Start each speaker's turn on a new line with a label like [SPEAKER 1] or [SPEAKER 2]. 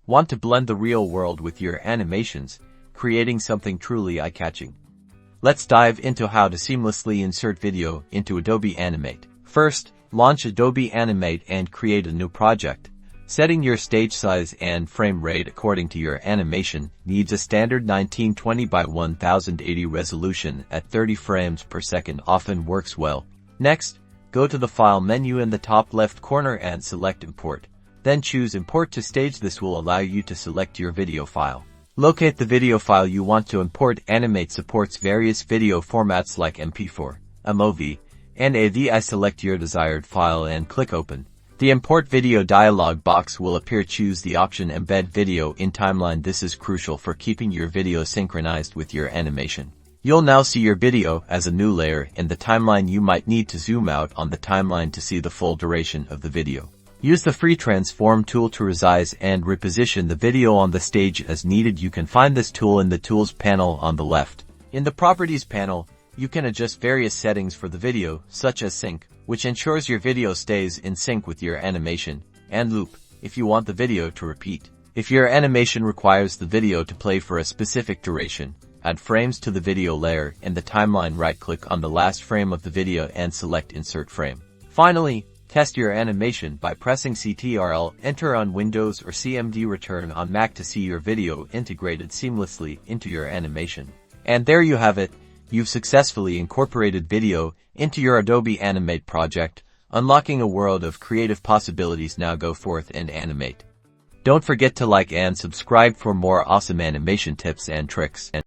[SPEAKER 1] Want to blend the real world with your animations, creating something truly eye-catching? Let's dive into how to seamlessly insert video into Adobe Animate. First, launch Adobe Animate and create a new project. Setting your stage size and frame rate according to your animation needs a standard 1920 by 1080 resolution at 30 frames per second often works well. Next, go to the File menu in the top left corner and select Import. Then choose Import to Stage. This will allow you to select your video file. Locate the video file you want to import. Animate supports various video formats like MP4, MOV, and AVI. Select your desired file and click Open. The Import Video dialog box will appear. Choose the option Embed Video in Timeline. This is crucial for keeping your video synchronized with your animation. You'll now see your video as a new layer in the timeline. You might need to zoom out on the timeline to see the full duration of the video. Use the free transform tool to resize and reposition the video on the stage as needed. You can find this tool in the Tools panel on the left. In the Properties panel, you can adjust various settings for the video, such as Sync, which ensures your video stays in sync with your animation, and Loop, if you want the video to repeat. If your animation requires the video to play for a specific duration, add frames to the video layer. In the timeline, right-click on the last frame of the video and select Insert Frame. Finally, test your animation by pressing Ctrl Enter on Windows or CMD Return on Mac to see your video integrated seamlessly into your animation. And there you have it. You've successfully incorporated video into your Adobe Animate project, unlocking a world of creative possibilities. Now go forth and animate. Don't forget to like and subscribe for more awesome animation tips and tricks.